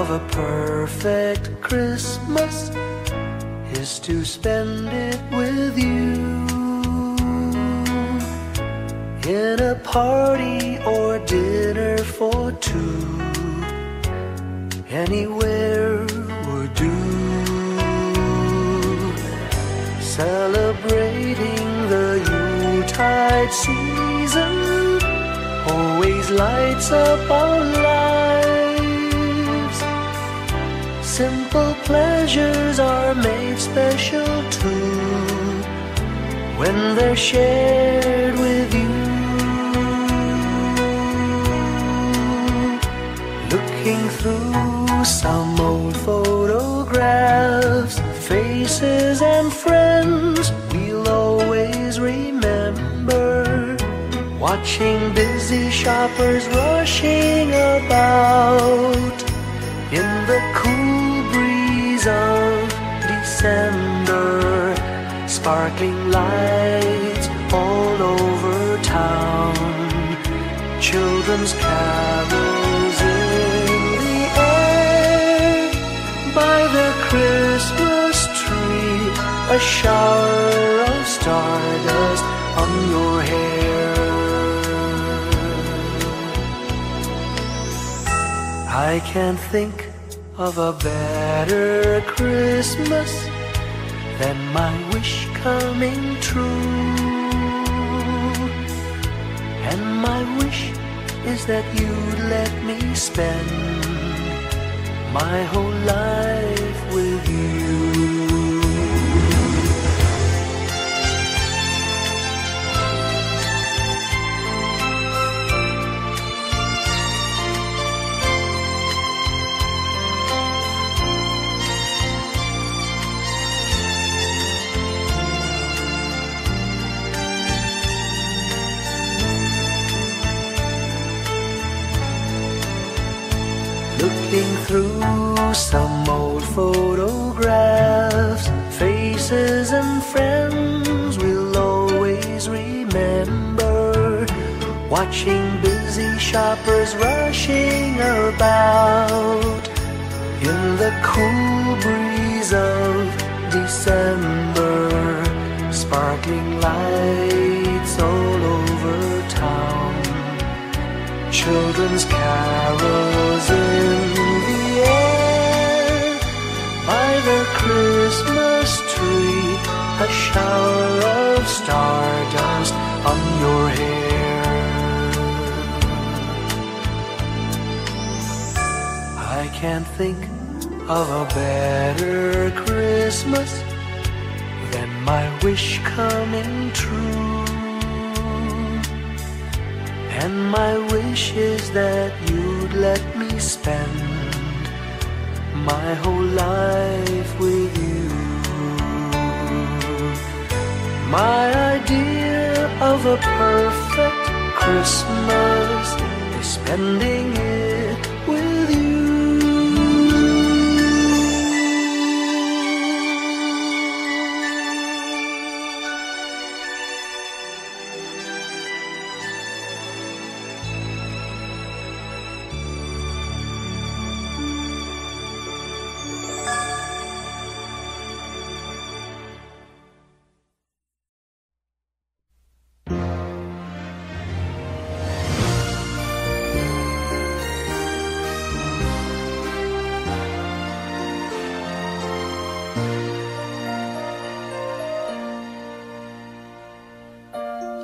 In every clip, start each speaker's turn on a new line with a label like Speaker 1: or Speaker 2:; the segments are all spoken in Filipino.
Speaker 1: of a perfect Christmas is to spend it with you, in a party or dinner for two. Anywhere would do. Celebrating the Yuletide season always lights up our lives. Simple pleasures are made special too when they're shared with you. Looking through some old photographs, faces and friends we'll always remember, watching busy shoppers rushing about in the cool breeze of December, sparkling lights all over town, children's carols in the air. By the Christmas tree, a shower of stardust on your hair. I can't think of a better Christmas than my wish coming true. And my wish is that you'd let me spend my whole life with you. Looking through some old photographs, faces and friends we'll always remember, watching busy shoppers rushing about in the cool breeze of December, sparkling lights all over town, children's carols in the air. By the Christmas tree, a shower of stardust on your hair. I can't think of a better Christmas than my wish coming true. And my wish is that you'd let me spend my whole life with you. My idea of a perfect Christmas is spending it with you.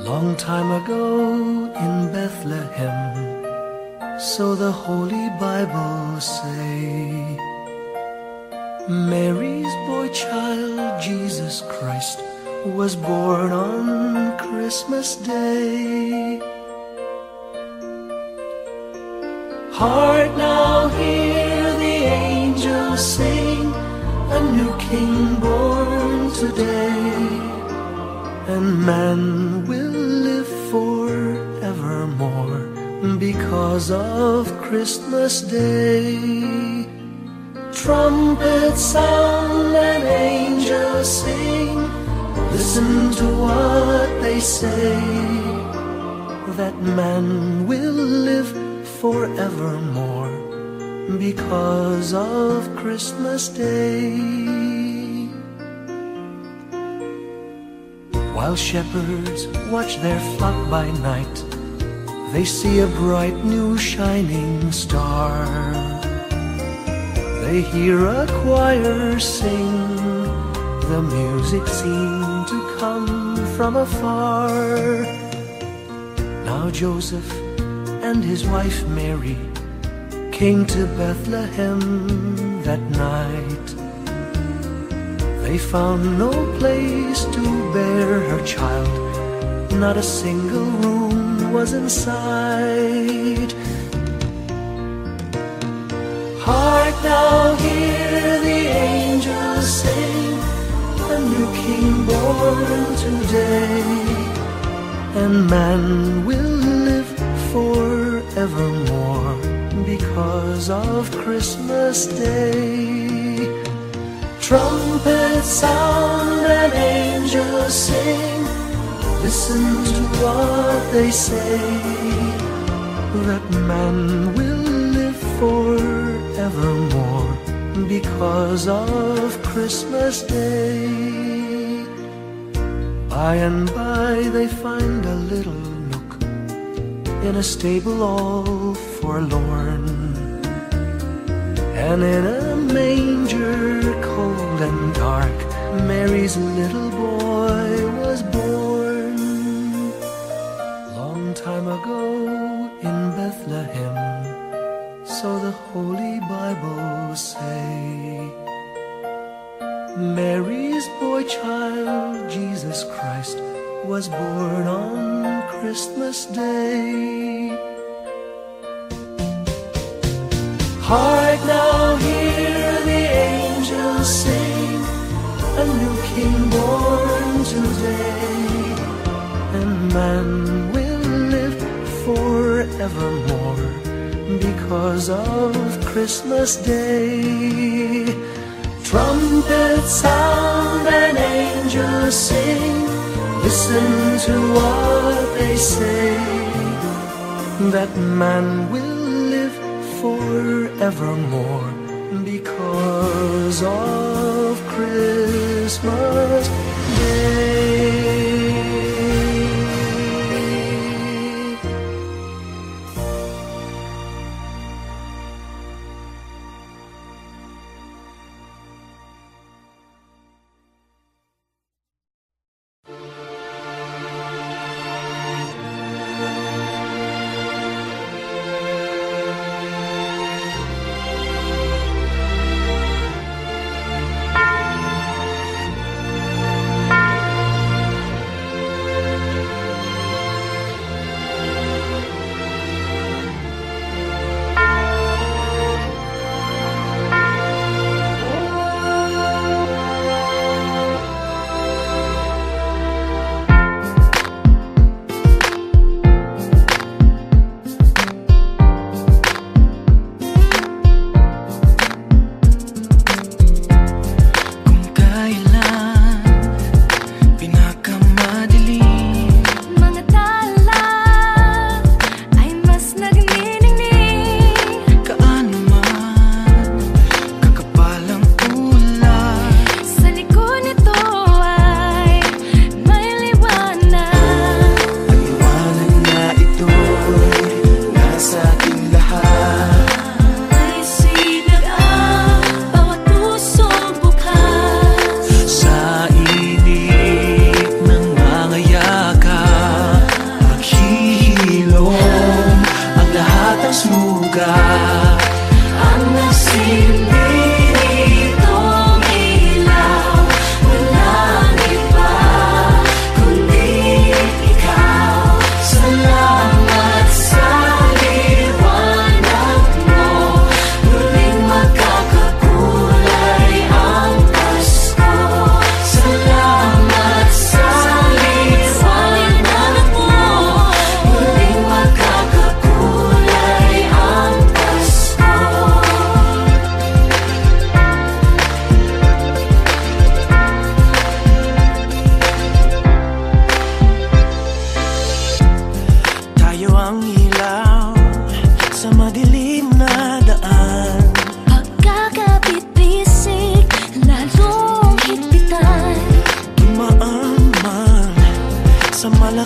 Speaker 1: Long time ago in Bethlehem, so the Holy Bible say, Mary's boy child, Jesus Christ, was born on Christmas Day. Heart, now hear the angels sing, a new King born today, and man will live forevermore because of Christmas Day. Trumpets sound and angels sing, listen to what they say, that man will live forevermore because of Christmas Day. While shepherds watch their flock by night, they see a bright new shining star. They hear a choir sing, the music seemed to come from afar. Now Joseph and his wife Mary came to Bethlehem that night. They found no place to bear her child, not a single room was in sight. Hark now, hear the angels sing, a new king born today, and man will live forevermore because of Christmas Day. Trumpets sound and angels sing, listen to what they say, that man will live forevermore because of Christmas Day. By and by they find a little nook in a stable all forlorn, and in a manger cold and dark, Mary's little boy was born. Long time ago in Bethlehem, so the Holy Bible say, Mary's boy child, Jesus Christ, was born on Christmas Day. Hark now, hear the angels sing, a new king born today, and man will live forevermore because of Christmas Day. Trumpets sound and angels sing, listen to what they say, that man will forevermore because of Christmas Day.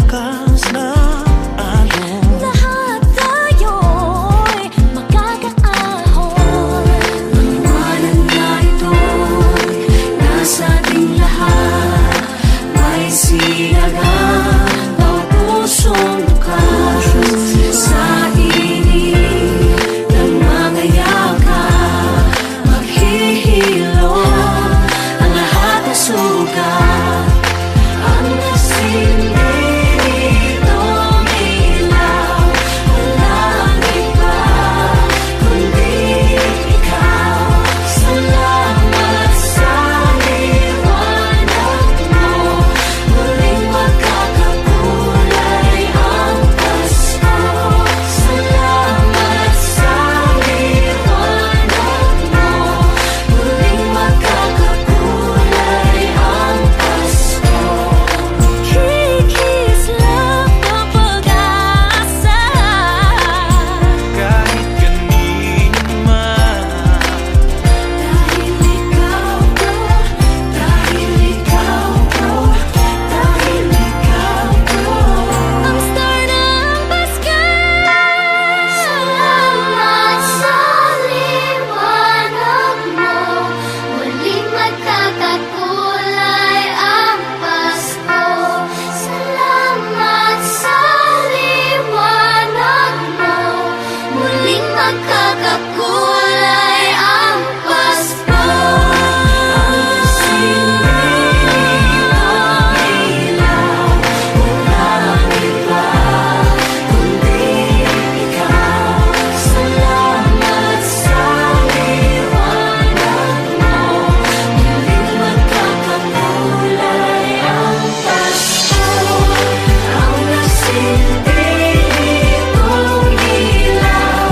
Speaker 1: bukas na araw.
Speaker 2: Lahat tayo'y makakaahon. Maliwanag na ito'y nasa ating lahat. May sinagang bawat pusong bukas. Sa init ng mga yakap, maghihilom ang lahat ng sugat. Ang nagsindi nitong ilaw, walang iba kundi ikaw. Salamat sa liwanag mo, muling magkakakulay ang Pasko. Salamat sa liwanag mo, muling magkakakulay ang Pasko. Kikis lang ang pag-asa.
Speaker 1: Kahit kanino man,
Speaker 2: Dahil ikaw ko, dahil ikaw ko, dahil ikaw ko, ang star ng Pasko. Salamat sa liwanag mo, muling magkakakulay ang Pasko. Salamat sa liwanag mo, muling magkakakulay ang Pasko. Ang sining ng ilaw, walang iba kundi ikaw. Salamat sa liwanag mo, muling magkakakulay ang Pasko. Ang nagsindi nitong ilaw,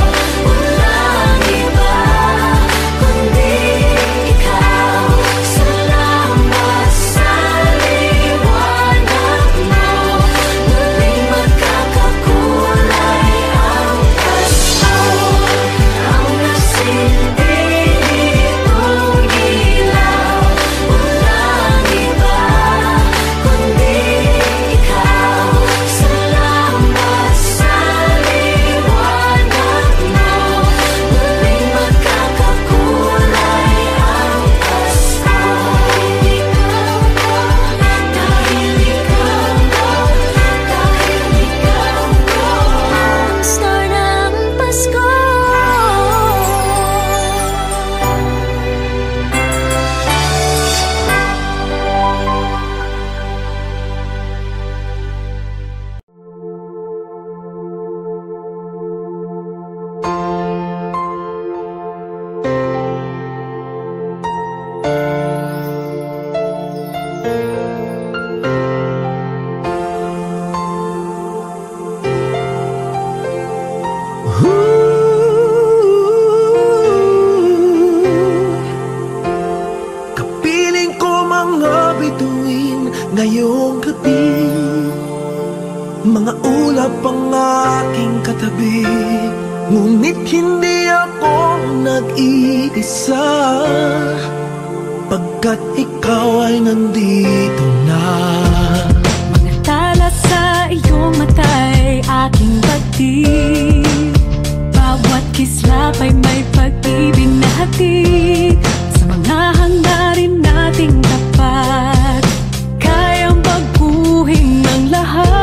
Speaker 2: walang iba kundi ikaw. Salamat sa liwanag mo, muling magkakakulay ang Pasko. Ang nagsindi nitong ilaw, walang iba kundi ikaw. Salamat sa liwanag mo, muling magkakakulay ang Pasko. Dahil ikaw ko, dahil ikaw ko, ang star ng Pasko.
Speaker 1: kapiling ko mga bituin ngayong gabi. Mga ulap ang aking katabi, ngunit hindi ako nag-iisa, pagkat ikaw ay nandito na.
Speaker 2: Mga tala sa iyong mata'y aking batid. Bawat kislap ay may pag-ibig na hatid. Sa mga hangarin nating tapat, kayang baguhin ng lahat.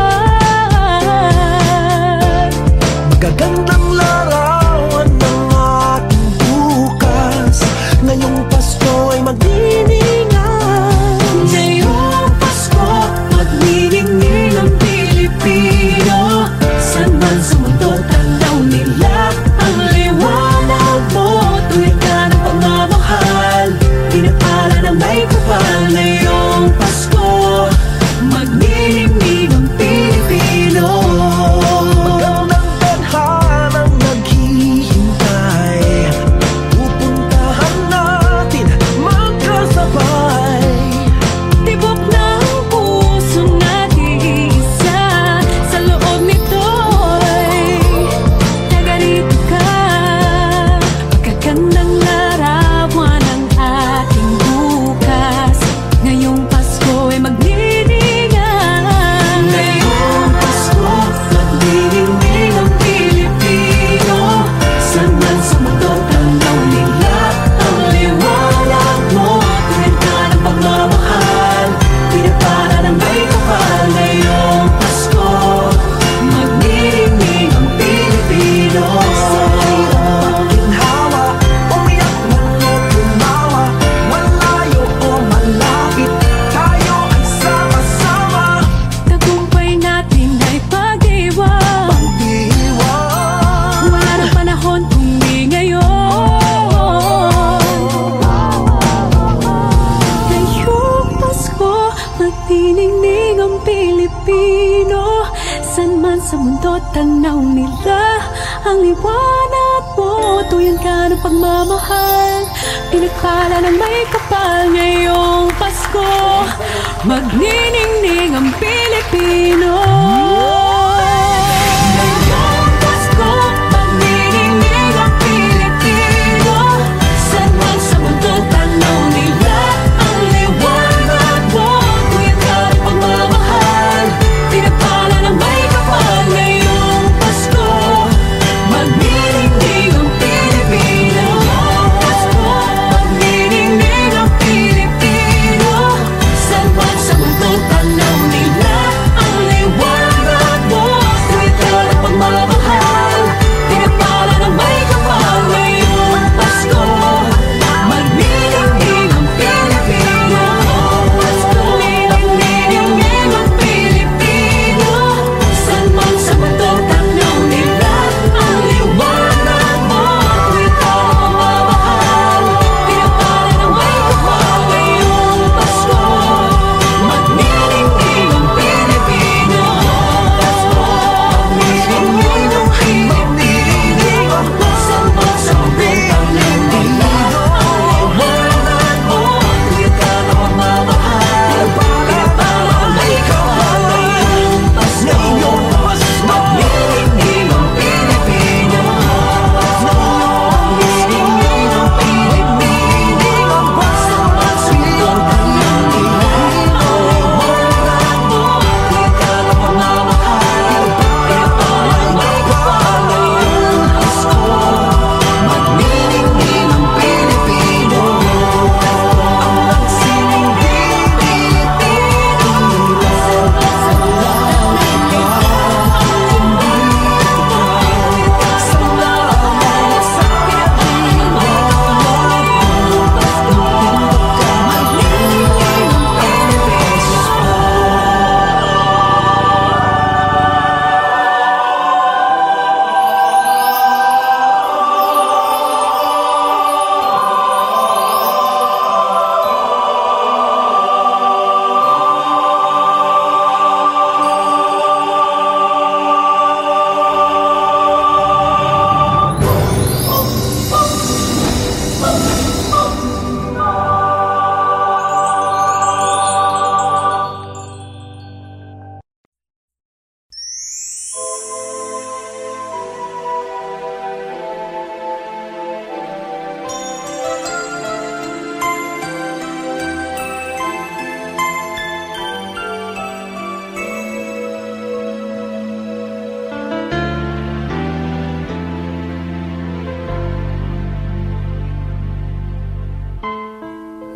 Speaker 1: Magagandang larawan ng ating bukas, ngayong Pasko ay magdiningan.
Speaker 2: Ngayong Pasko, magniningning ang Pilipino. Saan man sa mundo tanaw nila ang liwanag mo. Tuwid ka ng pamamahal, pinapala ng may kapal. Ngayong Pasko, magniningning ang Pilipino.
Speaker 1: Magandang tadhana
Speaker 2: sa mundo, tanaw nila ang liwanag mo. Tuyan ka ng pagmamahal, pinagpala ng may kapal. Ngayong Pasko, magniningning ang Pilipino. Ngayong Pasko, magniningning ang Pilipino. Saan man sa mundo, tanaw nila ang liwanag mo. Tuyan ka ng pagmamahal, pinagpala ng may kapal. Ngayong Pasko, magniningning ang Pilipino. Ngayong Pasko, magniningning ang Pilipino. Saan man sa mundo, tanaw nila ang liwanag mo. Tuwid ka ng pagmamahal, pinagpala ng may kapal. Ngayong Pasko, magniningning ang Pilipino. Pasko, magniningning ang Pilipino. Saan man sa mundo, tanaw nila ang liwanag mo. Tuwid ka ng pagmamahal, pinagpala ng may kapal. Ngayong Pasko, magniningning ang Pilipino. Pasko, magniningning ang Pilipino. Saan man sa mundo, tanaw nila ang liwanag mo. Tuwid ka ng pagmamahal, pinagpala ng may kapal. Ngayong Pasko, magniningning ang Pilipino. Magniningning ang Pilipino. Saan man sa mundo, tanaw nila ang liwanag mo. Tuwid ka ng pagmamahal, pinagpala ng may kapal. Ngayong Pasko, magniningning ang Pilipino. Ang magsining Pilipino. Sa mga sa mga sa Pilipino. Magniningning ang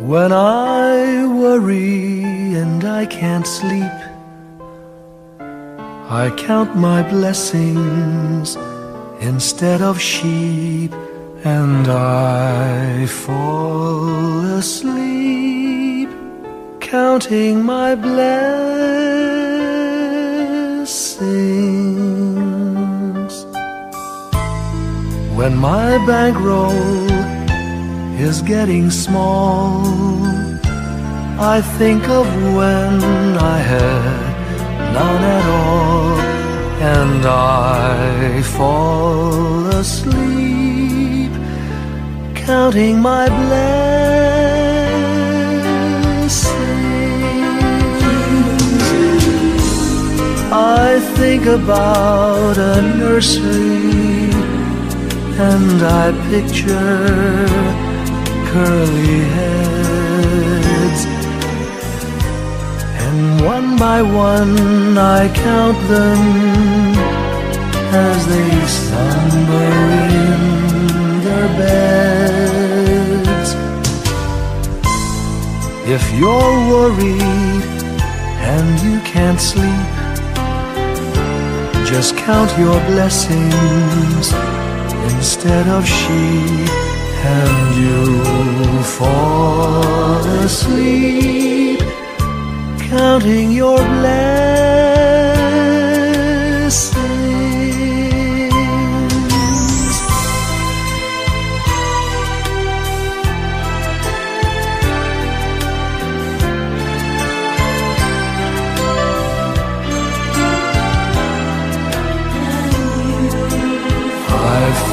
Speaker 1: When I worry and I can't sleep, I count my blessings instead of sheep, and I fall asleep counting my blessings. When my bankroll is getting small, I think of when I had none at all, and I fall asleep counting my blessings. I think about a nursery, and I picture curly heads, and one by one I count them as they slumber in their beds. If you're worried and you can't sleep, just count your blessings instead of sheep, and you'll fall asleep counting your blessings.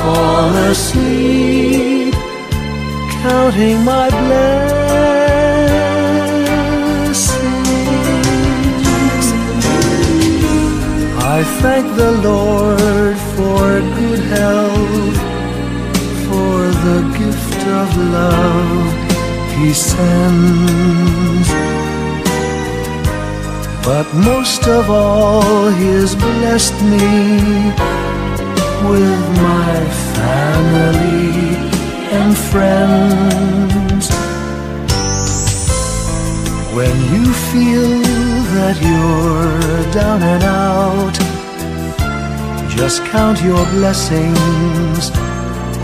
Speaker 1: fall asleep, counting my blessings. I thank the Lord for good health, for the gift of love He sends. But most of all, He has blessed me with my family and friends. When you feel that you're down and out, just count your blessings.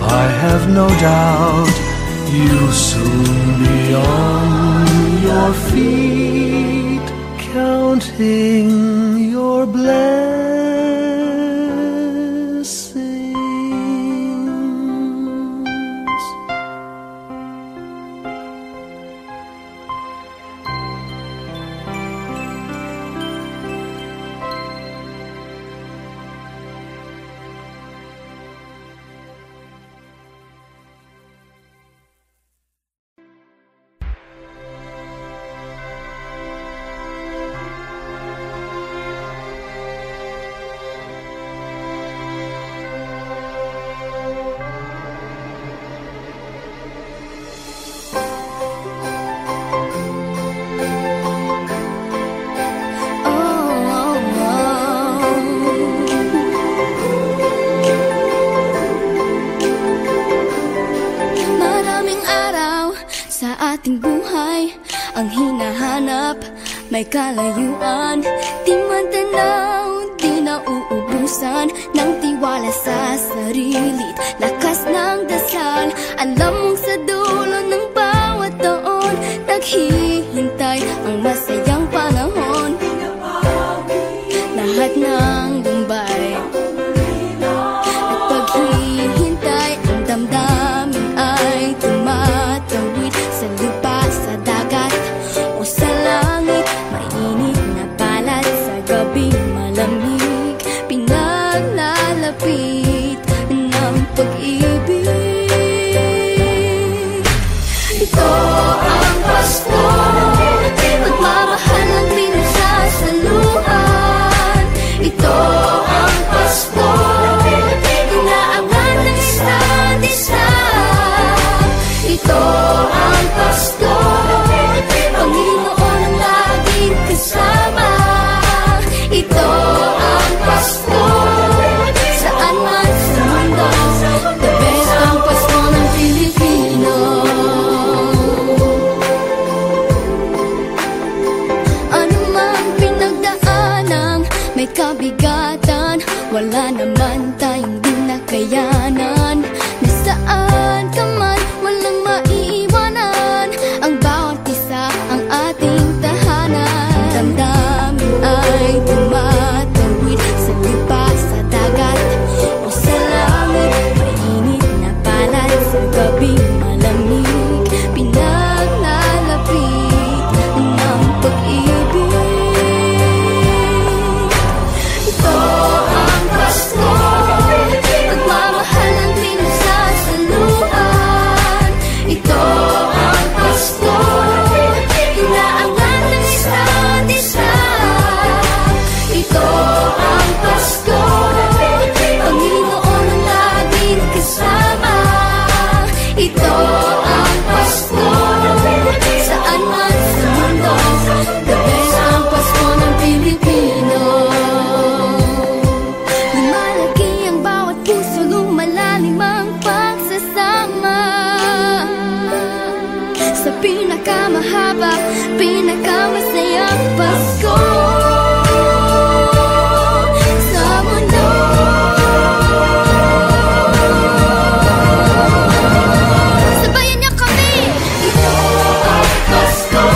Speaker 1: I have no doubt you'll soon be on your feet, counting your blessings.
Speaker 3: May kalayuan, di man tanaw, di nauubusan ng tiwala sa sarili't lakas ng dasal. Alam mong sa dulo ng bawat taon, naghihintay ang masayang panahon. Lahat ng lumbay at paghihintay, ang damdamin ay tumatawid sa lupa, sa dagat o sa langit. Mainit na palad sa gabing malamig, pinaglalapit ng pag-ibig. Ito ang Pasko, pagmamahal ang pinagsasaluhan. Ito ang Pasko, inaangan ng isa't isa. Ito ang Pasko, Panginoon ang laging kasama. Ito ang Pasko, saan man sa mundo, the best ang Pasko ng Pilipino. Ano mang pinagdaanang may kabigatan, wala naman tayong di nakayanan. Nasaan ka man, walang maiiwanan, ang bawat isa ang ating tahanan. Damdamin ay tumatawid sa lupa, sa dagat o sa langit. Mainit na palad sa gabing malamig, pinaglalapit ng pag-ibig. Ito ang Pasko, pagmamahal ang pinagsasaluhan. Ito ang Pasko, inaangan ng isa't isa. Ito ang Pasko, Panginoon ang laging kasama. Ito ang Pasko, saan man sa mundo, the best ang Pasko ng Pilipino. Lumalaki ang bawat puso, lumalalim ang pagsasama. Sa pinakamahaba, pinakamasayang Pasko sa mundo. Sabayan niyo kami! Ito ang Pasko,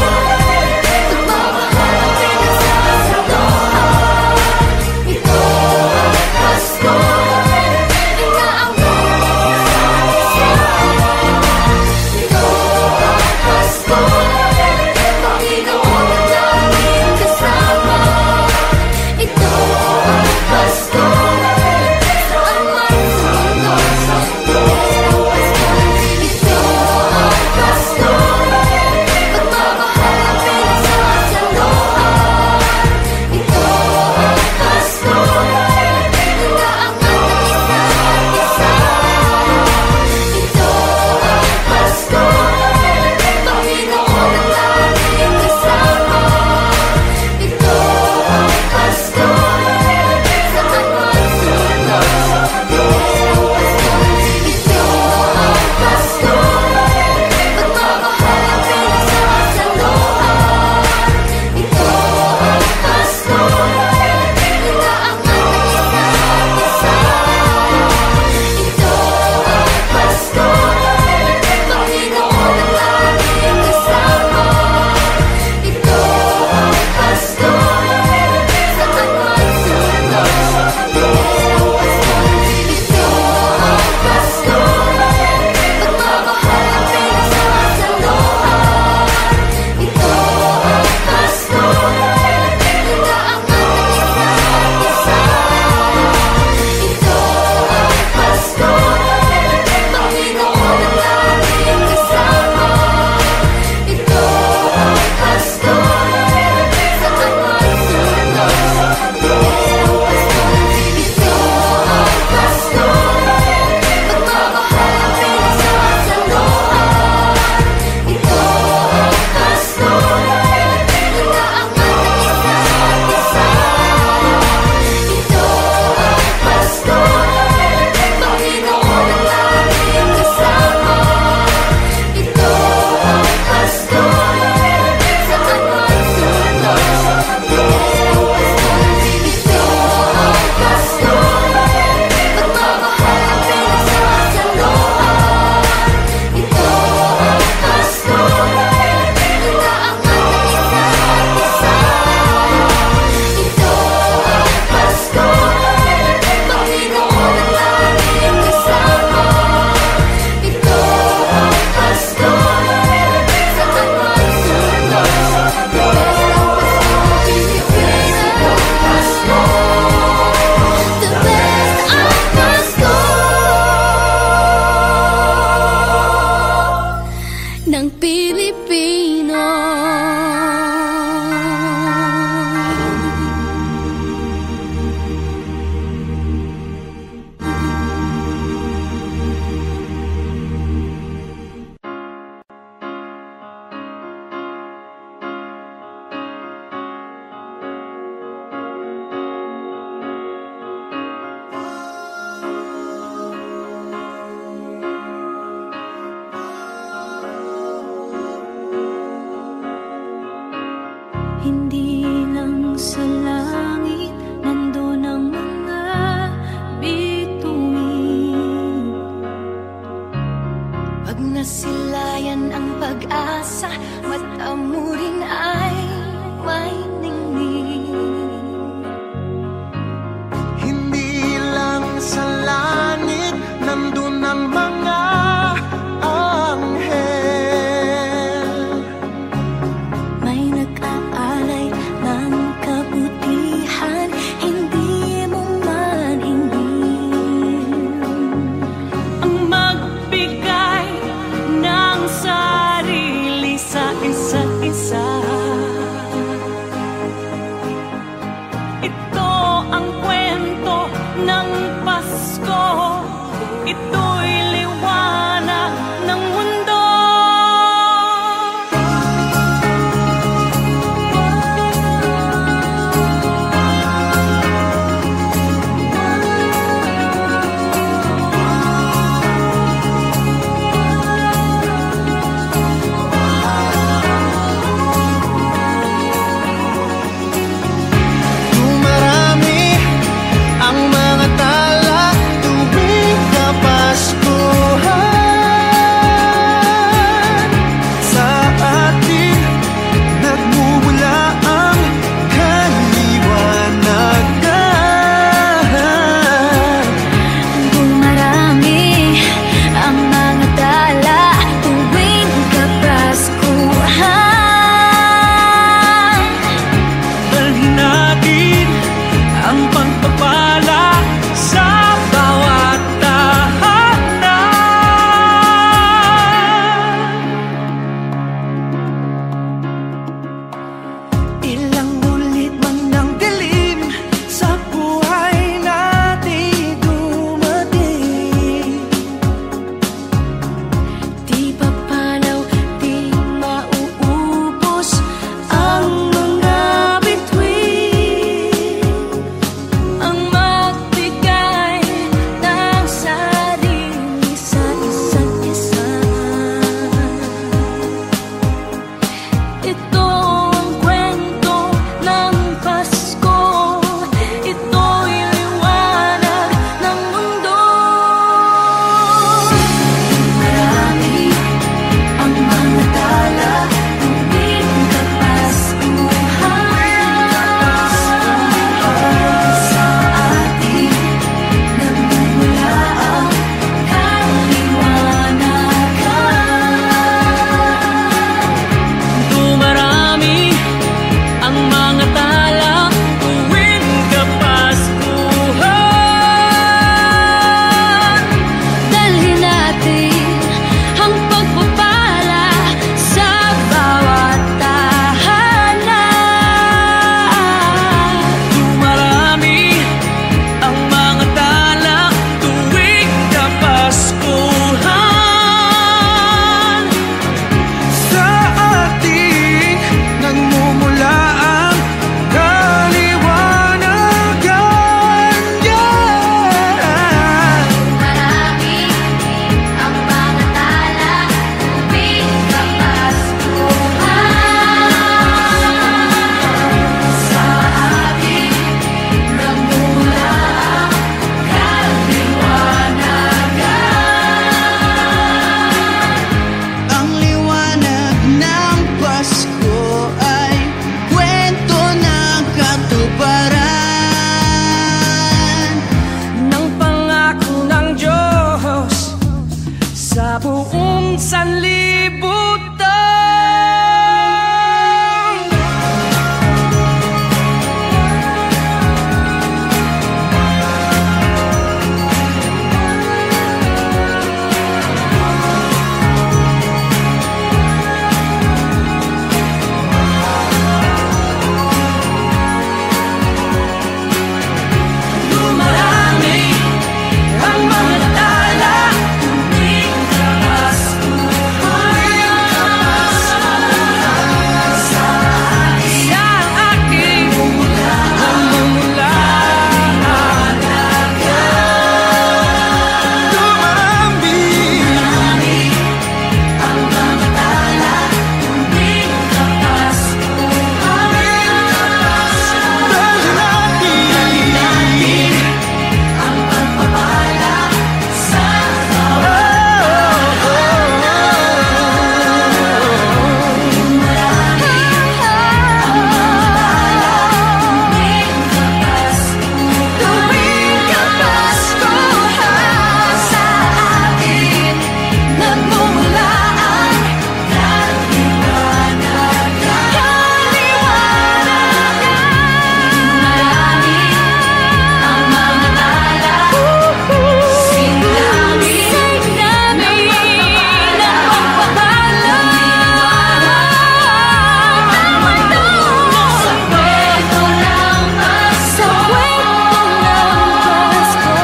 Speaker 3: pagmamahal ang pinagsasaluhan. Ito ang Pasko, inaangan ng isa't isa. Ito ang Pasko, Panginoon ang laging kasama.
Speaker 4: pagpapala sa bawat tahanan.
Speaker 1: Ilang ulit man ng dilim sa buhay natin dumating,
Speaker 3: Di papalaw, di mauubos ang mga bituin, ang magbigay ng sarili sa isa't isa. Ito ang kwento ng Pasko, ito'y liwanag ng mundo. Marami ang mga tala tuwing kapaskuhan, sa atin nagmumula ang kaliwanagan.
Speaker 4: Dumarami ang mga tala tuwing Kapaskuhan.
Speaker 3: Dalhin natin ang pagpapala sa bawat tahanan.
Speaker 4: Dumarami ang mga tala tuwing Kapaskuhan.
Speaker 1: sa ating nagmumula ang kaliwanagan.
Speaker 3: Marami ang mga tala tuwing Kapaskuhan, sa atin nagmumula ang kaliwanagan.
Speaker 1: Ang liwanag ng Pasko ay kwento ng katuparan
Speaker 4: Ng pangako ng Diyos sa buong sanlibutan. Dumarami ang mga tala tuwing Kapaskuhan, sa aking nagmumula.
Speaker 1: dumarami
Speaker 3: Ang mga tala tuwing Kapaskuhan,
Speaker 1: dahil natin
Speaker 3: ang pagpapala sa tuwing Kapaskuhan, sa atin nagmumula ang kaliwanagan. Marami ang mga tala, singlami ng pagpapala ang mundo. Sa kwento ng Pasko,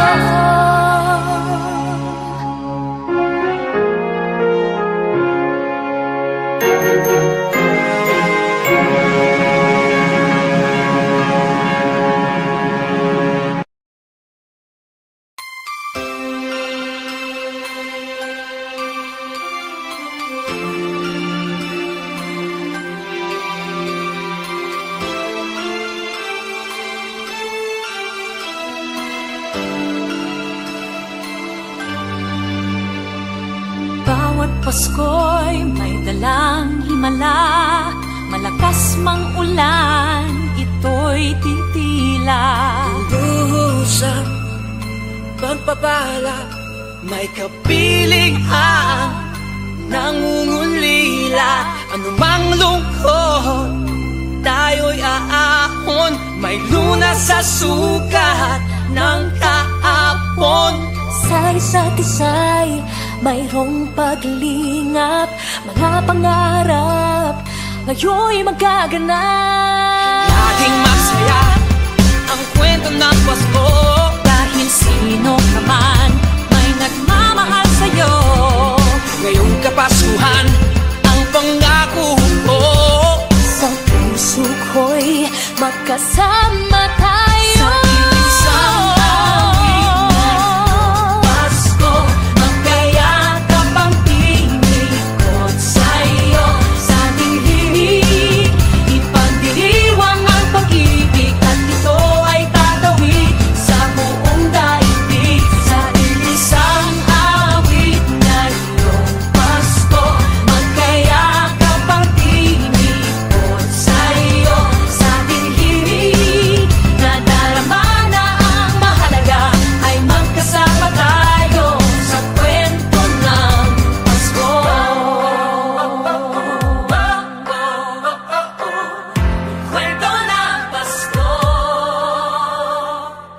Speaker 3: bawat Pasko'y may dalang himala, malakas mang ulan, ito'y titila.
Speaker 4: Buhusang pagpapala, may kapiling ang nangungulila. Anumang lungkot, tayo'y aahon, may lunas sa sukat.
Speaker 2: isa'y mayroong paglingap. Mga pangarap ngayon'y magaganap.
Speaker 4: Laging masaya ang kwento ng Pasko.
Speaker 2: Dahil sino ka man may nagmamahal sa'yo.
Speaker 4: Ngayong Kapaskuhan ang pangako ko.
Speaker 2: Sa puso ko'y magkasama tayo.
Speaker 4: Sa isang awit na Pasko, magkayakap ang tinikot sa'yo. Sa ating himig, ipagdiriwang ang pag-ibig, at ito ay tatawid sa buong daigdig. Sa isang awit na Pasko, magkayakap ang tinikot sa'yo. Sa ating himig, nadarama na ang mahalaga, ay magkasama tayo sa kwento ng Pasko. Kwento ng Pasko.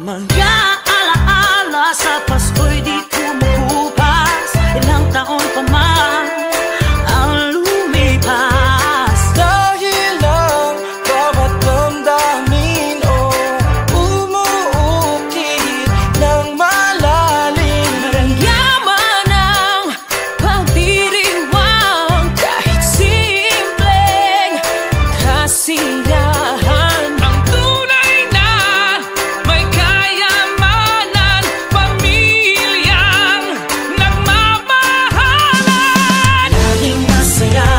Speaker 2: Mga alaala sa Pasko'y di kumukupas. Ilang taon pa man ang lumipas.
Speaker 4: Dahil ang bawat damdamin umuukit ng malalim.
Speaker 2: Maramyaman ang pagdiriwang, kahit simpleng kasiyahan.
Speaker 4: Ang tunay na may kayamanan, pamilyang nagmamahalan.
Speaker 2: Laging masaya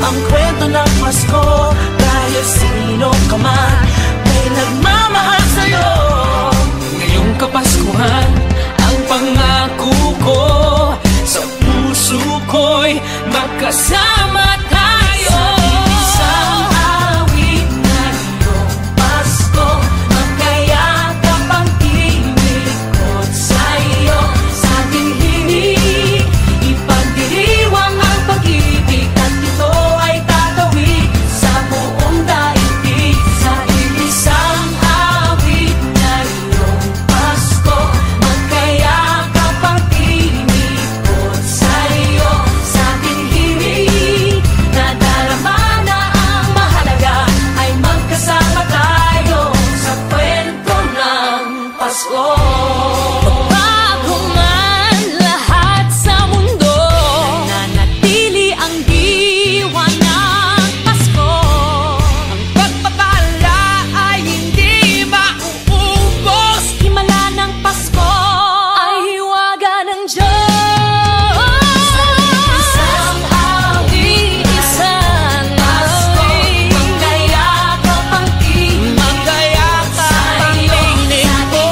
Speaker 2: ang kwento ng Pasko. Dahil sino ka man may nagmamahal sa'yo.
Speaker 4: Ngayong Kapaskuhan ang pangako ko. Sa puso ko'y magkasama tayo. Isang awit na iyong Pasko, magkayakap ang tinikot sa'yo. Sa ating himig, ipagdiriwang ang pag-ibig, at ito ay tatawid sa buong daigdig. Sa isang awit na iyong Pasko, magkayakap ang tinikot sa'yo. Sa ating himig, nadarama na ang mahalaga, ay magkasama tayo sa kwento ng Pasko.
Speaker 2: Bago man lahat sa mundo, nananatili ang diwa ng Pasko.
Speaker 4: Ang pagpapala ay hindi mauubos.
Speaker 2: Himala ng Pasko ay hiwaga ng Diyos.
Speaker 4: Isang awit,
Speaker 2: Isang
Speaker 4: Pasko,
Speaker 2: awit,
Speaker 4: magkayakap ang tinig, magkayakap ang tinig ko.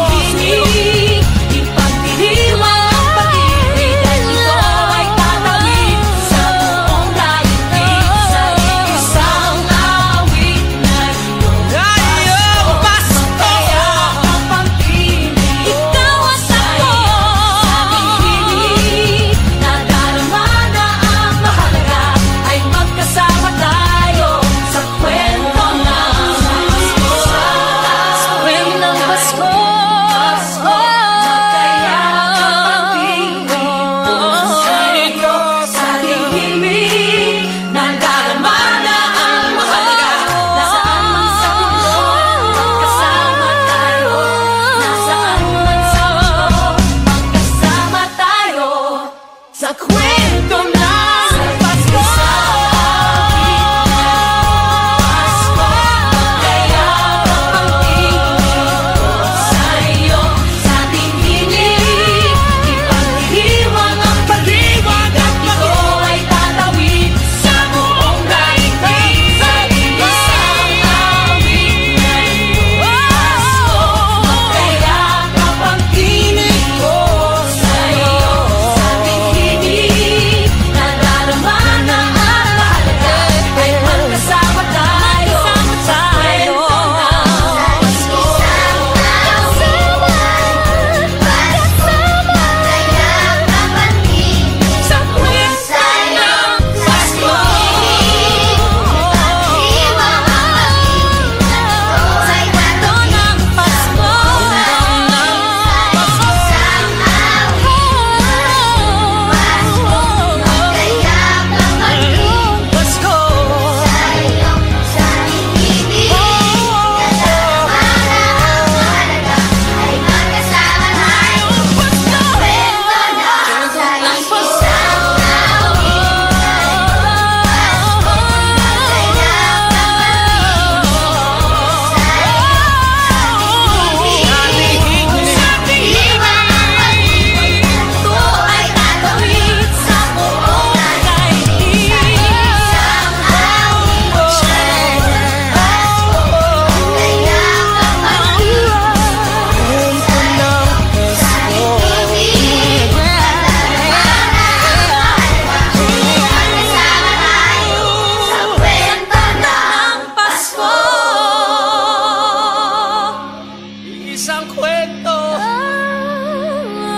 Speaker 4: kwento,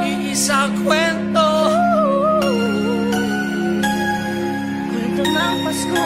Speaker 4: iisang kwento, kwento ng Pasko.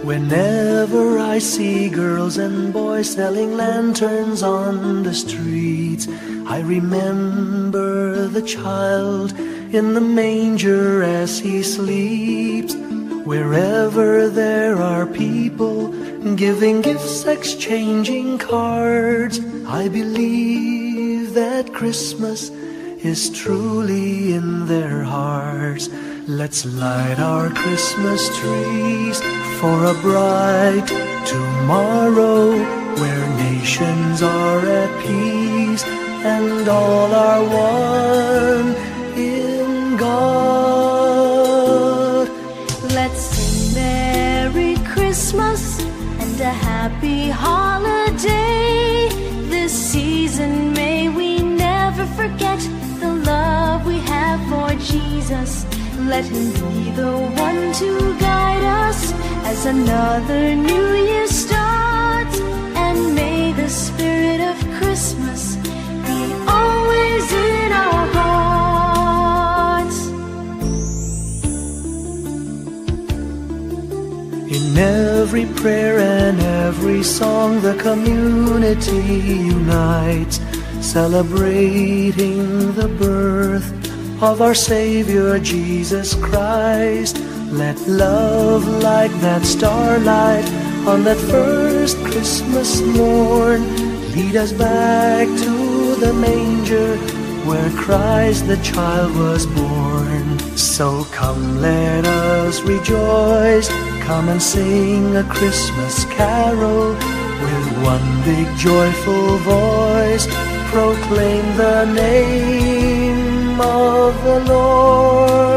Speaker 1: Whenever I see girls and boys selling lanterns on the streets, I remember the child in the manger as he sleeps. Wherever there are people giving gifts, exchanging cards, I believe that Christmas is truly in their hearts. Let's light our Christmas trees for a bright tomorrow, where nations are at peace and all are one in God.
Speaker 3: Let's sing Merry Christmas and a happy holiday. This season may we never forget the love we have for Jesus. Let him be the one to guide us as another new year starts. And may the spirit of Christmas be always in our hearts.
Speaker 1: In every prayer and every song, the community unites, celebrating the birth of our Savior Jesus Christ. Let love like that starlight on that first Christmas morn lead us back to the manger where Christ the child was born. So come, let us rejoice, come and sing a Christmas carol with one big joyful voice, proclaim the name of the Lord.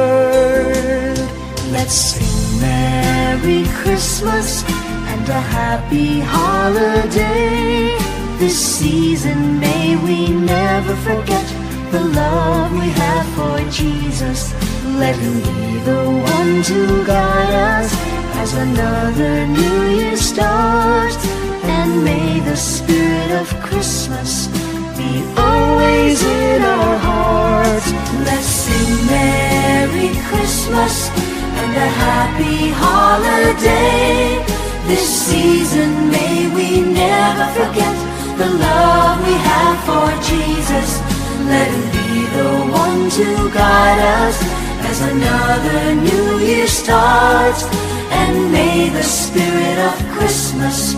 Speaker 3: Let's sing Merry Christmas and a happy holiday. This season may we never forget the love we have for Jesus. Let him be the one to guide us as another new year starts. And may the spirit of Christmas be always in our hearts. Let's sing Merry Christmas and a happy holiday. This season may we never forget the love we have for Jesus. Let him be the one to guide us as another new year starts. And may the spirit of Christmas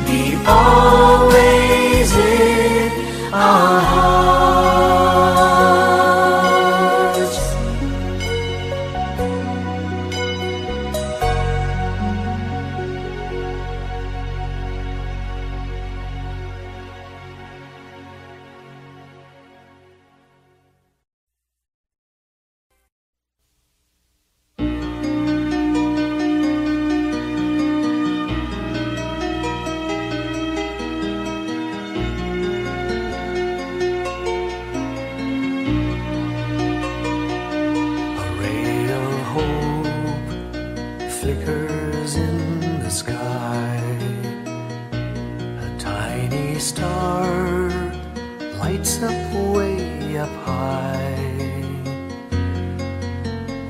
Speaker 3: be always in our hearts.
Speaker 1: Flickers in the sky. A tiny star lights up way up high.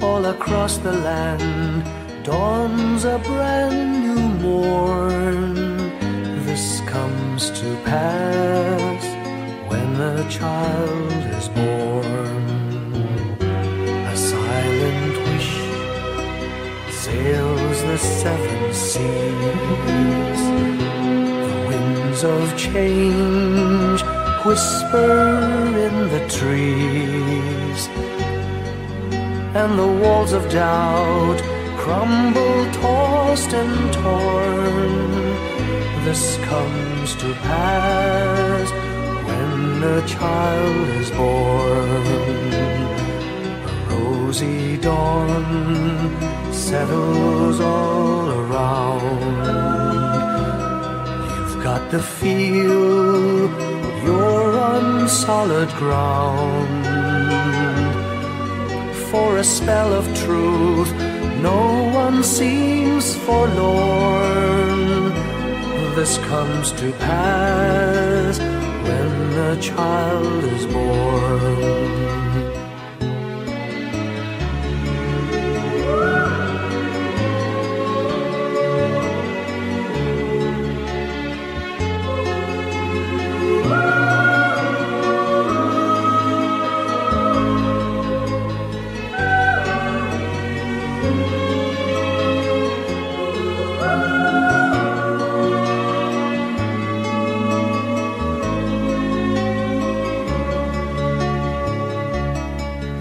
Speaker 1: All across the land dawns a brand new morn. This comes to pass when a child is born. A silent wish sails the seven seas. The winds of change whisper in the trees, and the walls of doubt crumble, tossed and torn. This comes to pass when a child is born. A rosy dawn settles all around. You've got to feel you're on solid ground. For a spell of truth, no one seems forlorn. This comes to pass when a child is born.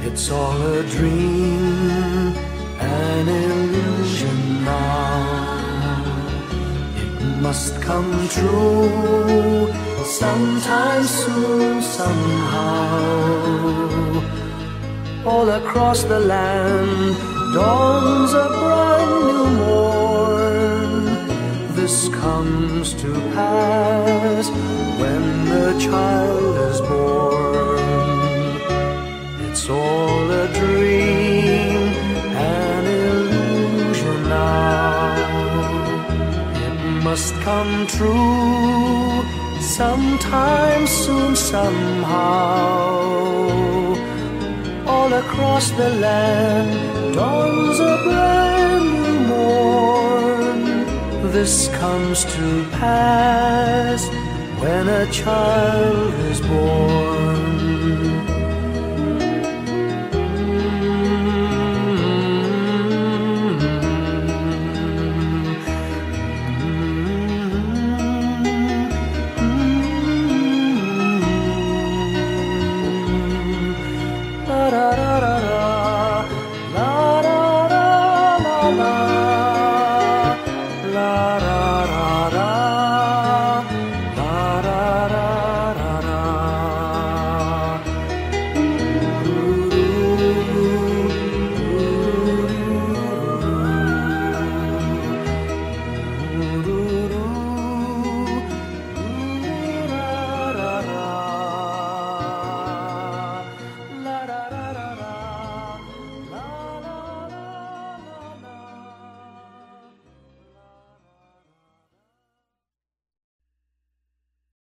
Speaker 1: It's all a dream, an illusion now. It must come true sometime soon, somehow. All across the land dawns a brand new morn. This comes to pass when the child is born. It's all a dream, an illusion now. It must come true sometime soon, somehow. All across the land dawns a brand new morn. This comes to pass when a child is born.